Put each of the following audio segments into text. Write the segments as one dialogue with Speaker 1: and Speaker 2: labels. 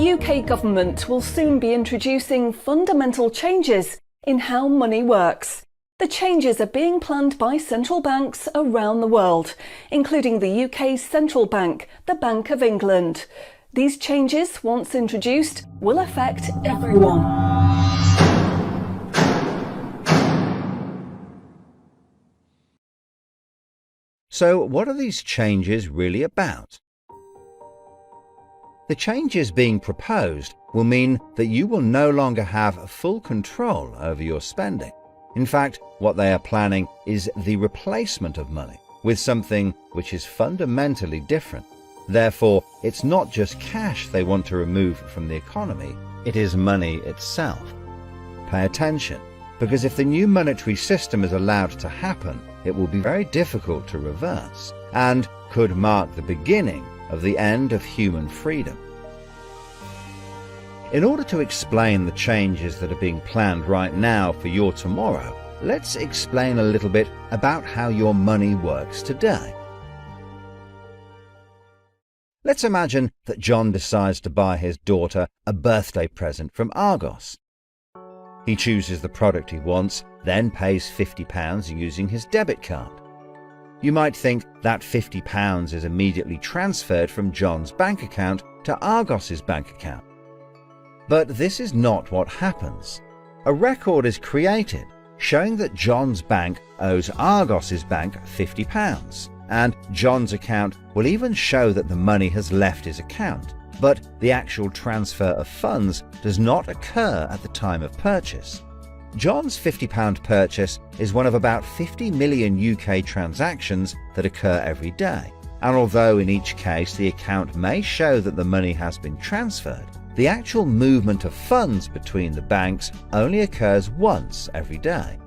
Speaker 1: The UK government will soon be introducing fundamental changes in how money works. The changes are being planned by central banks around the world, including the UK's central bank, the Bank of England. These changes, once introduced, will affect everyone.
Speaker 2: So, what are these changes really about? The changes being proposed will mean that you will no longer have full control over your spending. In fact, what they are planning is the replacement of money with something which is fundamentally different. Therefore, it's not just cash they want to remove from the economy, it is money itself. Pay attention, because if the new monetary system is allowed to happen, it will be very difficult to reverse and could mark the beginning of the end of human freedom. In order to explain the changes that are being planned right now for your tomorrow, let's explain a little bit about how your money works today. Let's imagine that John decides to buy his daughter a birthday present from Argos. He chooses the product he wants, then pays £50 using his debit card. You might think that £50 is immediately transferred from John's bank account to Argos's bank account. But this is not what happens. A record is created showing that John's bank owes Argos's bank £50, and John's account will even show that the money has left his account, but the actual transfer of funds does not occur at the time of purchase. John's £50 purchase is one of about 50 million UK transactions that occur every day, and although in each case the account may show that the money has been transferred, the actual movement of funds between the banks only occurs once every day.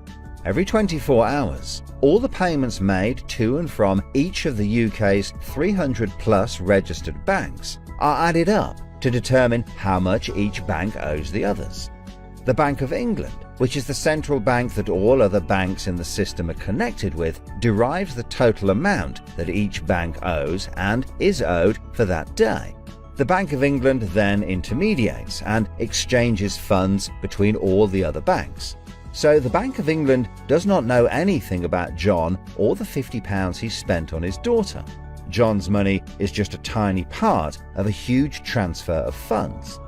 Speaker 2: Every 24 hours, all the payments made to and from each of the UK's 300 plus registered banks are added up to determine how much each bank owes the others. The Bank of England, which is the central bank that all other banks in the system are connected with, derives the total amount that each bank owes and is owed for that day. The Bank of England then intermediates and exchanges funds between all the other banks. So the Bank of England does not know anything about John or the £50 he spent on his daughter. John's money is just a tiny part of a huge transfer of funds.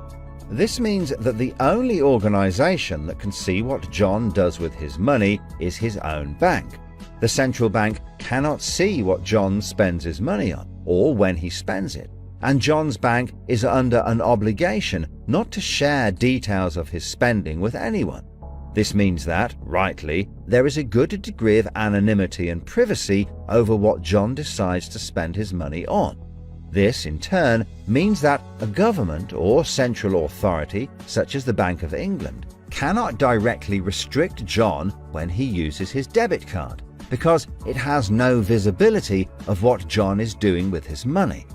Speaker 2: This means that the only organisation that can see what John does with his money is his own bank. The central bank cannot see what John spends his money on or when he spends it, and John's bank is under an obligation not to share details of his spending with anyone. This means that, rightly, there is a good degree of anonymity and privacy over what John decides to spend his money on. This, in turn, means that a government or central authority, such as the Bank of England, cannot directly restrict John when he uses his debit card, because it has no visibility of what John is doing with his money.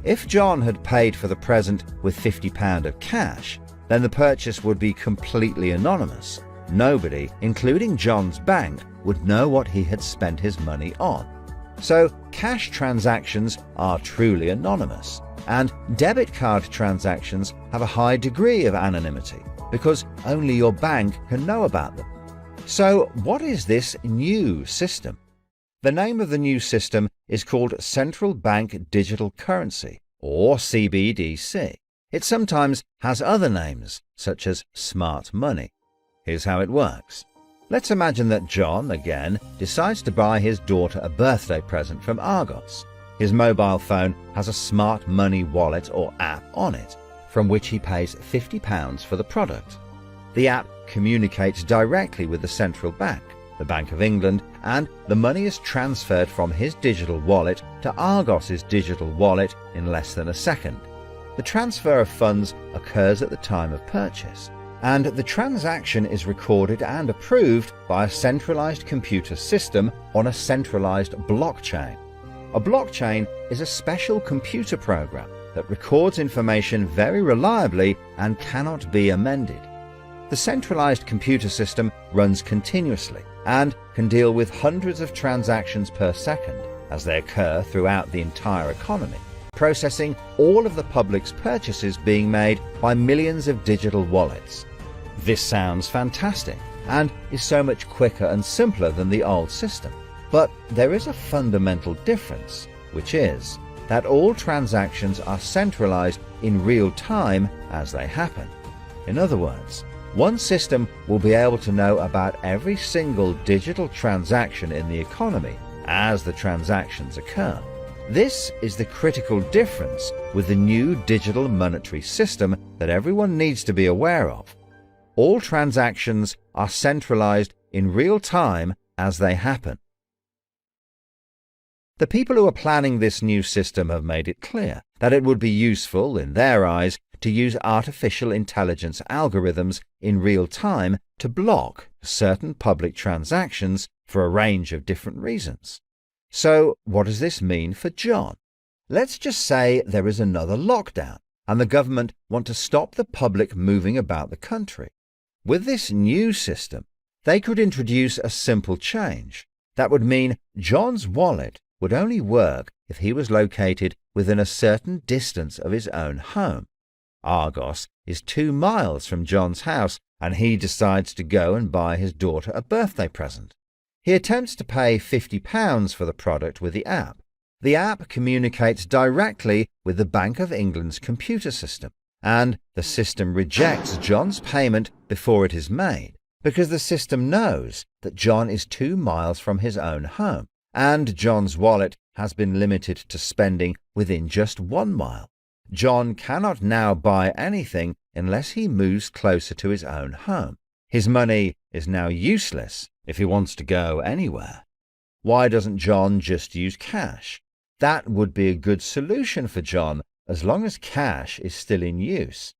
Speaker 2: If John had paid for the present with £50 of cash, then the purchase would be completely anonymous. Nobody, including John's bank, would know what he had spent his money on. So, cash transactions are truly anonymous, and debit card transactions have a high degree of anonymity, because only your bank can know about them. So, what is this new system? The name of the new system is called Central Bank Digital Currency, or CBDC. It sometimes has other names, such as smart money. Here's how it works. Let's imagine that John, again, decides to buy his daughter a birthday present from Argos. His mobile phone has a smart money wallet or app on it, from which he pays £50 for the product. The app communicates directly with the central bank, the Bank of England, and the money is transferred from his digital wallet to Argos's digital wallet in less than a second. The transfer of funds occurs at the time of purchase, and the transaction is recorded and approved by a centralized computer system on a centralized blockchain. A blockchain is a special computer program that records information very reliably and cannot be amended. The centralized computer system runs continuously and can deal with hundreds of transactions per second as they occur throughout the entire economy. processing all of the public's purchases being made by millions of digital wallets. This sounds fantastic and is so much quicker and simpler than the old system. But there is a fundamental difference, which is that all transactions are centralized in real time as they happen. In other words, one system will be able to know about every single digital transaction in the economy as the transactions occur. This is the critical difference with the new digital monetary system that everyone needs to be aware of. All transactions are centralized in real time as they happen. The people who are planning this new system have made it clear that it would be useful, in their eyes, to use artificial intelligence algorithms in real time to block certain public transactions for a range of different reasons. So, what does this mean for John? Let's just say there is another lockdown and the government want to stop the public moving about the country. With this new system, they could introduce a simple change. That would mean John's wallet would only work if he was located within a certain distance of his own home. Argos is 2 miles from John's house, and he decides to go and buy his daughter a birthday present. He attempts to pay £50 for the product with the app. The app communicates directly with the Bank of England's computer system, and the system rejects John's payment before it is made, because the system knows that John is 2 miles from his own home, and John's wallet has been limited to spending within just 1 mile. John cannot now buy anything unless he moves closer to his own home. His money is now useless if he wants to go anywhere. Why doesn't John just use cash? That would be a good solution for John as long as cash is still in use.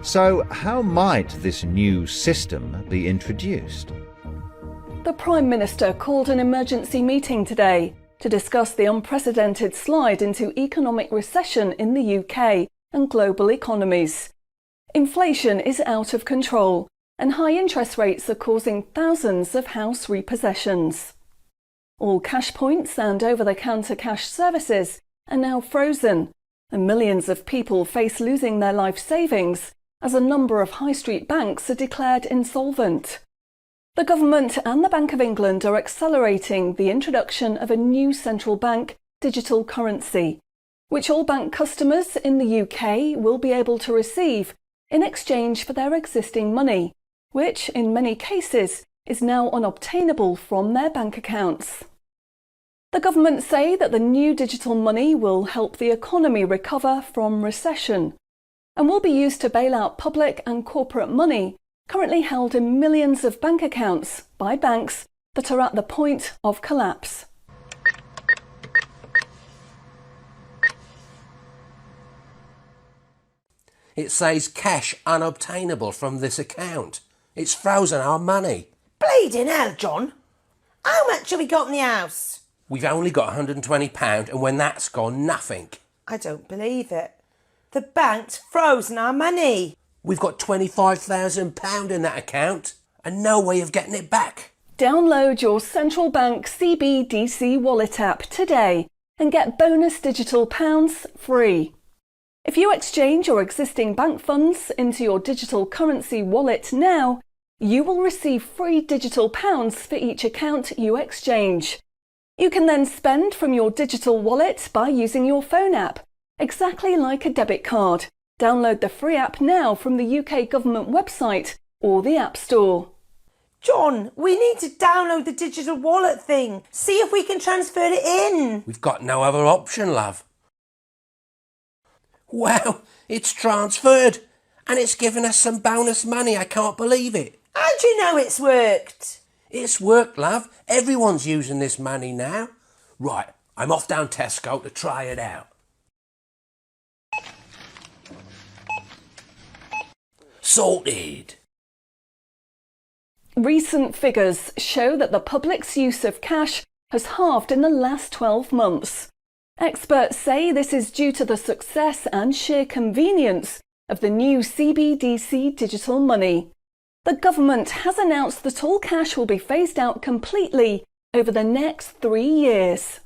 Speaker 2: So, how might this new system be introduced?
Speaker 1: The Prime Minister called an emergency meeting today to discuss the unprecedented slide into economic recession in the UK and global economies. Inflation is out of control, and high interest rates are causing thousands of house repossessions. All cash points and over-the-counter cash services are now frozen, and millions of people face losing their life savings as a number of high street banks are declared insolvent. The government and the Bank of England are accelerating the introduction of a new central bank digital currency, which all bank customers in the UK will be able to receive in exchange for their existing money, which in many cases is now unobtainable from their bank accounts. The government say that the new digital money will help the economy recover from recession and will be used to bail out public and corporate money currently held in millions of bank accounts by banks that are at the point of collapse.
Speaker 3: It says cash unobtainable from this account. It's frozen our money.
Speaker 4: Bleeding hell, John. How much have we got in the house?
Speaker 3: We've only got £120, and when that's gone, nothing.
Speaker 4: I don't believe it. The bank's frozen our money.
Speaker 3: We've got £25,000 in that account and no way of getting it back.
Speaker 1: Download your central bank CBDC wallet app today and get bonus digital pounds free. If you exchange your existing bank funds into your digital currency wallet now, you will receive free digital pounds for each account you exchange. You can then spend from your digital wallet by using your phone app, exactly like a debit card. Download the free app now from the UK government website or the App Store.
Speaker 4: John, we need to download the digital wallet thing. See if we can transfer it in.
Speaker 3: We've got no other option, love. Wow, it's transferred and it's given us some bonus money. I can't believe it.
Speaker 4: How do you know it's worked?
Speaker 3: It's worked, love. Everyone's using this money now. Right, I'm off down Tesco to try it out. Sorted.
Speaker 1: Recent figures show that the public's use of cash has halved in the last 12 months. Experts say this is due to the success and sheer convenience of the new CBDC digital money. The government has announced that all cash will be phased out completely over the next 3 years.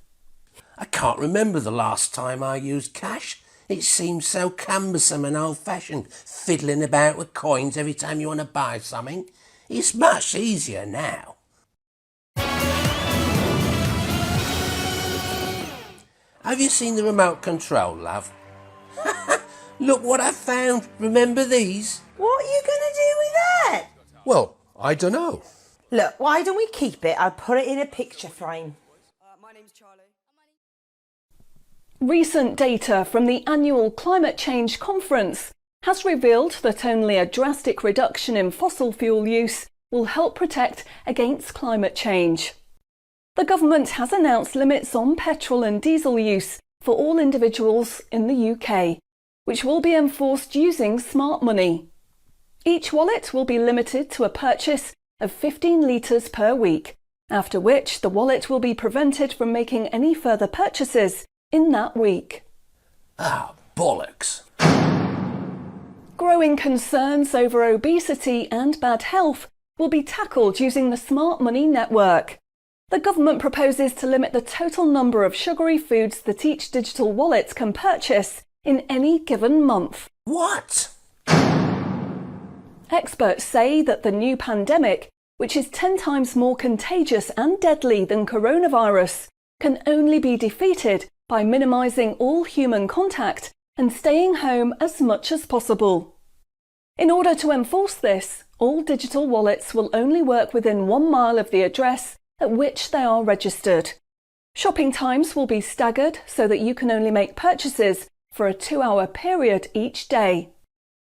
Speaker 3: I can't remember the last time I used cash. It seems so cumbersome and old-fashioned, fiddling about with coins every time you want to buy something. It's much easier now. Have you seen the remote control, love? Look what I found. Remember these?
Speaker 4: What are you going to do with that?
Speaker 3: Well, I don't know.
Speaker 4: Look, why don't we keep it? I'll put it in a picture frame.
Speaker 5: My name's Charlie.
Speaker 1: Recent data from the annual Climate Change Conference has revealed that only a drastic reduction in fossil fuel use will help protect against climate change. The government has announced limits on petrol and diesel use for all individuals in the UK, which will be enforced using smart money. Each wallet will be limited to a purchase of 15 litres per week, after which the wallet will be prevented from making any further purchases in that week.
Speaker 3: Ah, bollocks.
Speaker 1: Growing concerns over obesity and bad health will be tackled using the Smart Money Network. The government proposes to limit the total number of sugary foods that each digital wallet can purchase in any given month.
Speaker 3: What?
Speaker 1: Experts say that the new pandemic, which is 10 times more contagious and deadly than coronavirus, can only be defeated by minimising all human contact and staying home as much as possible. In order to enforce this, all digital wallets will only work within 1 mile of the address at which they are registered. Shopping times will be staggered so that you can only make purchases for a 2-hour period each day.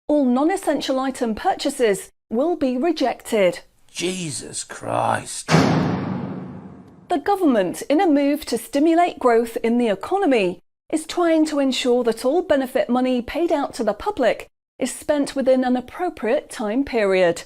Speaker 1: All non-essential item purchases will be rejected.
Speaker 3: Jesus Christ.
Speaker 1: The government, in a move to stimulate growth in the economy, is trying to ensure that all benefit money paid out to the public is spent within an appropriate time period.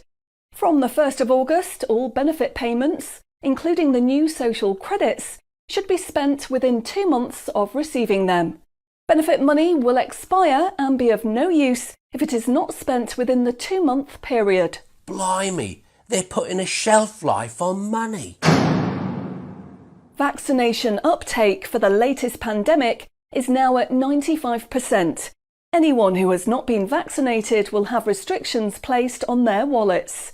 Speaker 1: From the 1st of August, all benefit payments, including the new social credits, should be spent within 2 months of receiving them. Benefit money will expire and be of no use if it is not spent within the 2-month period.
Speaker 3: Blimey, they're putting a shelf life on money.
Speaker 1: Vaccination uptake for the latest pandemic is now at 95%. Anyone who has not been vaccinated will have restrictions placed on their wallets.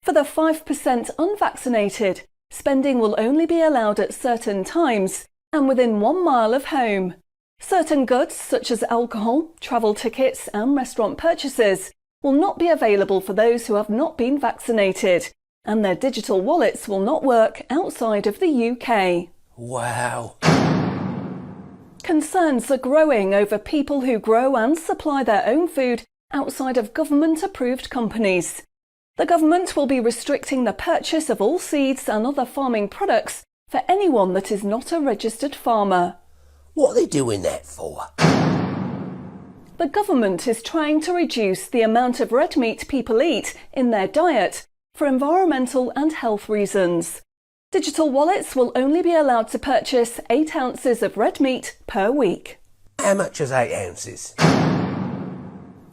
Speaker 1: For the 5% unvaccinated, spending will only be allowed at certain times and within 1 mile of home. Certain goods, such as alcohol, travel tickets and restaurant purchases, will not be available for those who have not been vaccinated, and their digital wallets will not work outside of the UK.
Speaker 3: Wow.
Speaker 1: Concerns are growing over people who grow and supply their own food outside of government-approved companies. The government will be restricting the purchase of all seeds and other farming products for anyone that is not a registered farmer.
Speaker 3: What are they doing that for?
Speaker 1: The government is trying to reduce the amount of red meat people eat in their diet for environmental and health reasons. Digital wallets will only be allowed to purchase 8 ounces of red meat per week.
Speaker 3: How much is 8 ounces?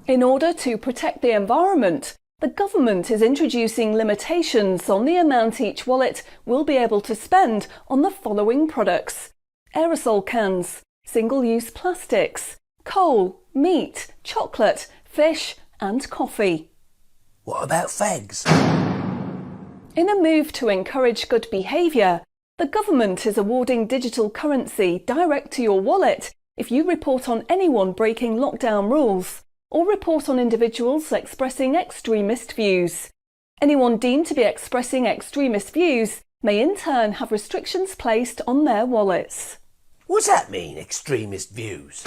Speaker 1: In order to protect the environment, the government is introducing limitations on the amount each wallet will be able to spend on the following products: aerosol cans, single-use plastics, coal, meat, chocolate, fish and coffee.
Speaker 3: What about fags?
Speaker 1: In a move to encourage good behaviour, the government is awarding digital currency direct to your wallet if you report on anyone breaking lockdown rules or report on individuals expressing extremist views. Anyone deemed to be expressing extremist views may in turn have restrictions placed on their wallets.
Speaker 3: What's that mean, extremist views?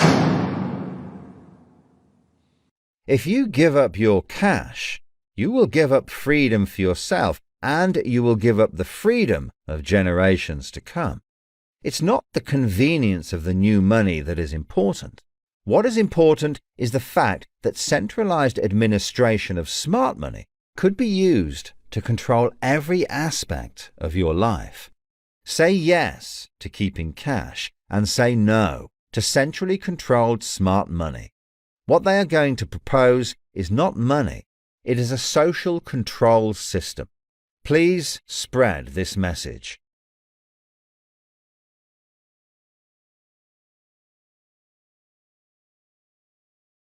Speaker 2: If you give up your cash, you will give up freedom for yourself, and you will give up the freedom of generations to come. It's not the convenience of the new money that is important. What is important is the fact that centralized administration of smart money could be used to control every aspect of your life. Say yes to keeping cash and say no to centrally controlled smart money. What they are going to propose is not money, it is a social control system. Please spread this message.